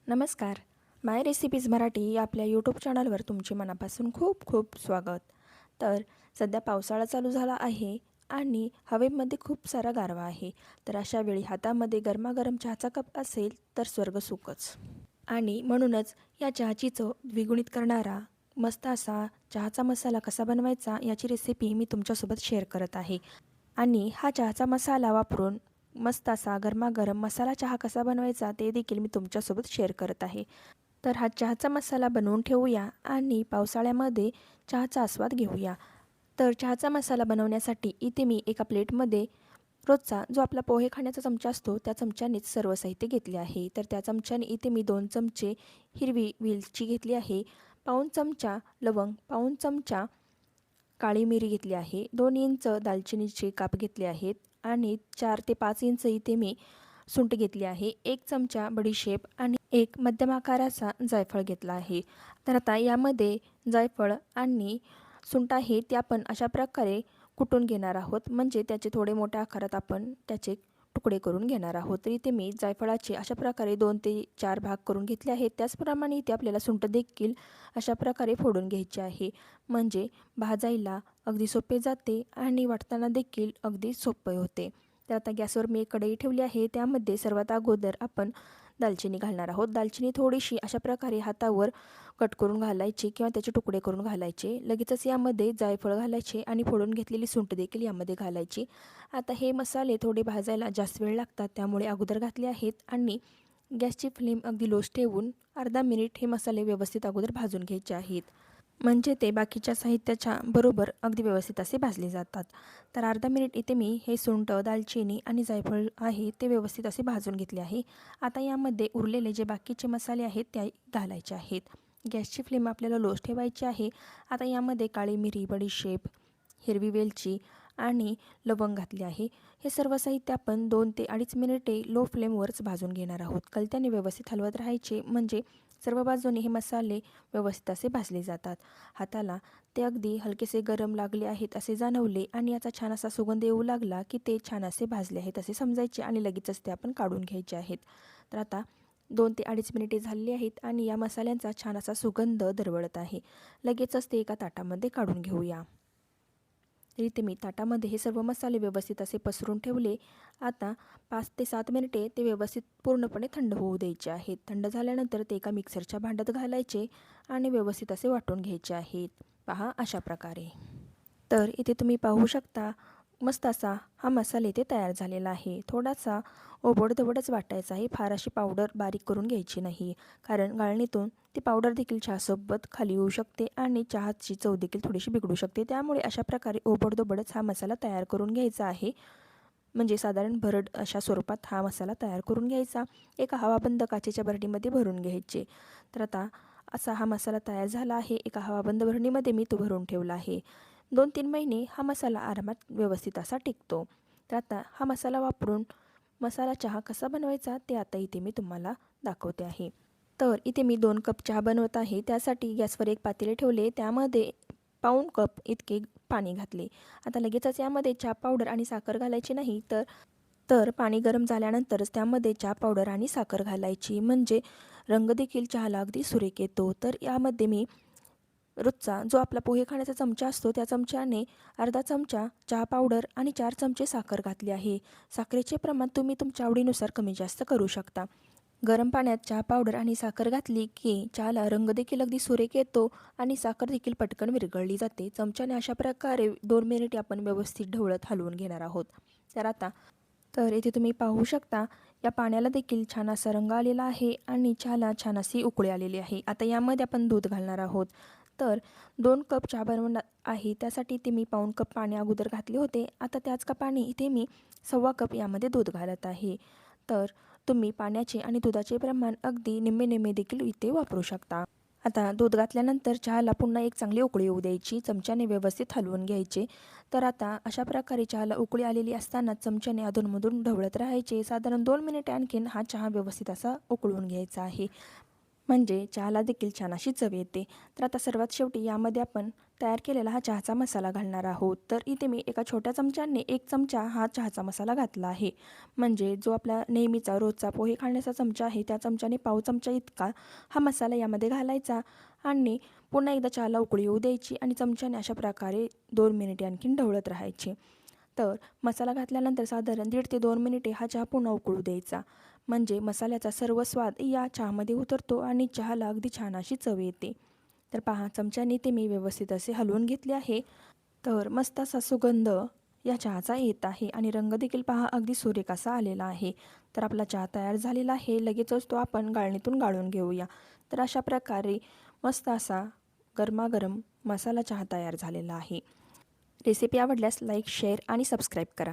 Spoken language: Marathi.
नमस्कार. माय रेसिपीज मराठी या आपल्या यूट्यूब चॅनलवर तुमचे मनापासून खूप खूप स्वागत. तर सध्या पावसाळा चालू झाला आहे आणि हवेमध्ये खूप सारा गारवा आहे. तर अशा वेळी हातामध्ये गरमागरम चहाचा कप असेल तर स्वर्ग सुखच. आणि म्हणूनच या चहाची चव द्विगुणित करणारा मस्त असा चहाचा मसाला कसा बनवायचा याची रेसिपी मी तुमच्यासोबत शेअर करत आहे. आणि हा चहाचा मसाला वापरून मस्त असा गरमागरम मसाला चहा कसा बनवायचा ते देखील मी तुमच्यासोबत शेअर करत आहे. तर हा चहाचा मसाला बनवून ठेवूया आणि पावसाळ्यामध्ये चहाचा आस्वाद घेऊया. तर चहाचा मसाला बनवण्यासाठी इथे मी एका प्लेटमध्ये रोजचा जो आपला पोहे खाण्याचा चमचा असतो त्या चमच्यानेच सर्व साहित्य घेतले आहे. तर त्या चमच्याने इथे मी 2 चमचे हिरवी वेलची घेतली आहे, पाऊण चमचा लवंग, पाऊण चमचा काळी मिरी घेतली आहे, 2 इंच दालचिनीचे काप घेतले आहेत आणि 4 ते 5 इंच इथे मी सुंठ घेतली आहे, 1 चमचा बडीशेप आणि एक मध्यम आकाराचा जायफळ घेतला आहे. तर आता यामध्ये जायफळ आणि सुंठ आहे ते आपण अशा प्रकारे कुटून घेणार आहोत, म्हणजे त्याचे थोडे मोठ्या आकारात आपण त्याचे तुकडे करून घेणार आहोत. तर इथे मी जायफळाचे अशा प्रकारे 2 ते 4 भाग करून घेतले आहेत. त्याचप्रमाणे इथे आपल्याला सुंठ देखील अशा प्रकारे फोडून घ्यायची आहे, म्हणजे भाजायला अगदी सोपे जाते आणि वाटताना देखील अगदी सोपे होते. तर आता गॅसवर मी एक कढई ठेवली आहे, त्यामध्ये सर्वात अगोदर आपण दालचिनी घालणार आहोत. दालचिनी थोडीशी अशा प्रकारे हातावर कट करून घालायची किंवा त्याचे तुकडे करून घालायचे. लगेचच यामध्ये जायफळ घालायचे आणि फोडून घेतलेली सुंठ देखील यामध्ये घालायची. आता हे मसाले थोडे भाजायला जास्त वेळ लागतात, त्यामुळे अगोदर घातले आहेत आणि गॅसची फ्लेम अगदी लोच ठेवून अर्धा मिनिट हे मसाले व्यवस्थित अगोदर भाजून घ्यायचे आहेत, म्हणजे ते बाकीच्या साहित्याच्या बरोबर अगदी व्यवस्थित असे भाजले जातात. तर अर्धा मिनिट इथे मी हे सुंठ, दालचिनी आणि जायफळ आहे ते व्यवस्थित असे भाजून घेतले आहे. आता यामध्ये उरलेले जे बाकीचे मसाले आहेत ते घालायचे आहेत. गॅसची फ्लेम आपल्याला लोच ठेवायची आहे. आता यामध्ये काळी मिरी, बडीशेप, हिरवी वेलची आणि लवंग घातले आहे. हे सर्व साहित्य आपण 2 ते 2.5 मिनिटे लो फ्लेमवरच भाजून घेणार आहोत. कलत्याने व्यवस्थित हलवत राहायचे, म्हणजे सर्व बाजूने हे मसाले व्यवस्थित असे भाजले जातात. हाताला ते अगदी हलकेसे गरम लागले आहेत असे जाणवले आणि याचा छान असा सुगंध येऊ लागला की ते छान असे भाजले आहेत असे समजायचे आणि लगेचच ते आपण काढून घ्यायचे आहेत. तर आता 2 ते 2.5 मिनिटे झाली आहेत आणि या मसाल्यांचा छान असा सुगंध दरवळत आहे. लगेचच ते एका ताटामध्ये काढून घेऊया. तर इथे मी ताटामध्ये हे सर्व मसाले व्यवस्थित असे पसरून ठेवले. आता 5 ते 7 मिनिटे ते व्यवस्थित पूर्णपणे थंड होऊ द्यायचे आहेत. थंड झाल्यानंतर ते एका मिक्सरच्या भांड्यात घालायचे आणि व्यवस्थित असे वाटून घ्यायचे आहेत. पहा अशा प्रकारे. तर इथे तुम्ही पाहू शकता मस्त असा हा मसाला इथे तयार झालेला आहे. थोडासा ओबडधोबडच वाटायचा आहे, फार अशी पावडर बारीक करून घ्यायची नाही, कारण गाळणीतून ती पावडर देखील चहासोबत खाली येऊ शकते आणि चहाची चव देखील थोडीशी बिघडू शकते. त्यामुळे अशा प्रकारे ओबडधोबडच हा मसाला तयार करून घ्यायचा आहे, म्हणजे साधारण भरड अशा स्वरूपात हा मसाला तयार करून घ्यायचा. एका हवाबंद काचेच्या बरणीमध्ये भरून घ्यायचे. तर आता असा हा मसाला तयार झाला आहे. एका हवाबंद बरणीमध्ये मी तो भरून ठेवला आहे. 2-3 महिने हा मसाला आरामात व्यवस्थित असा टिकतो. तर आता हा मसाला वापरून मसाला चहा कसा बनवायचा ते आता इथे मी तुम्हाला दाखवते आहे. तर इथे मी 2 कप चहा बनवत आहे. त्यासाठी गॅसवर एक पातेले ठेवले, त्यामध्ये पाऊण कप इतके पाणी घातले. आता लगेचच यामध्ये चहा पावडर आणि साखर घालायची नाही, तर तर पाणी गरम झाल्यानंतरच त्यामध्ये चहा पावडर आणि साखर घालायची, म्हणजे रंग देखील चहाला अगदी सुरेख येतो. तर यामध्ये मी रोजचा जो आपला पोहे खाण्याचा चमचा असतो त्या चमच्याने अर्धा चमचा चहा पावडर आणि 4 चमचे साखर घातली आहे. साखरेचे प्रमाण तुम्ही तुमच्या आवडीनुसार कमी जास्त करू शकता. गरम पाण्यात चहा पावडर आणि साखर घातली की चहाला रंग देखील अगदी सुरेख येतो आणि साखर देखील पटकन विरघळली जाते. चमच्याने अशा प्रकारे 2 मिनिटे आपण व्यवस्थित ढवळत हलवून घेणार आहोत. तर इथे तुम्ही पाहू शकता या पाण्याला देखील छान असा रंग आलेला आहे आणि चहाला छान अशी उकळी आलेली आहे. आता यामध्ये आपण दूध घालणार आहोत. तर 2 कप चहा बनवणार आहे, त्यासाठी इथे मी पाऊण कप पाणी अगोदर घातले होते. आता त्याच कपाने इथे मी 1/2 कप यामध्ये दूध घालत आहे. तर तुम्ही पाण्याचे आणि दुधाचे प्रमाण अगदी निम्मे-निम्मे देखील इथे वापरू शकता. आता दूध घातल्यानंतर चहाला पुन्हा एक चांगली उकळी येऊ द्यायची. चमच्याने व्यवस्थित हलवून घ्यायचे. तर आता अशा प्रकारे चहाला उकळी आलेली असताना चमच्याने अधूनमधून ढवळत राहायचे. साधारण 2 मिनिटे आणखीन हा चहा व्यवस्थित असा उकळून घ्यायचा आहे. म्हणजे चहाला देखील छान अशी चव येते. तर आता सर्वात शेवटी यामध्ये आपण तयार केलेला हा चहाचा मसाला घालणार आहोत. तर इथे मी एका छोट्या चमच्याने 1 चमचा हा चहाचा मसाला घातला आहे. म्हणजे जो आपला नेहमीचा रोजचा पोहे खाण्याचा चमचा आहे त्या चमच्याने पाव चमचा इतका हा मसाला यामध्ये घालायचा आणि पुन्हा एकदा चहाला उकळी येऊ द्यायची आणि चमच्याने अशा प्रकारे 2 मिनिटे आणखीन ढवळत राहायचे. तर मसाला घातल्यानंतर साधारण 1.5 ते 2 मिनिटे हा चहा पुन्हा उकळू द्यायचा. म्हणजे मसाल्याचा सर्व स्वाद या चहामध्ये उतरतो आणि चहाला अगदी छान अशी चव येते. तर पहा चमच्याने ते मी व्यवस्थित असे हलवून घेतले आहे. तर मस्त असा सुगंध या चहाचा येत आहे आणि रंग देखील पहा अगदी सुरेख असा आलेला आहे. तर आपला चहा तयार झालेला आहे. लगेचच तो आपण गाळणीतून गाळून घेऊया. तर अशा प्रकारे मस्त असा गरमागरम मसाला चहा तयार झालेला आहे. रेसिपी आवडल्यास लाईक, शेअर आणि सबस्क्राईब करा.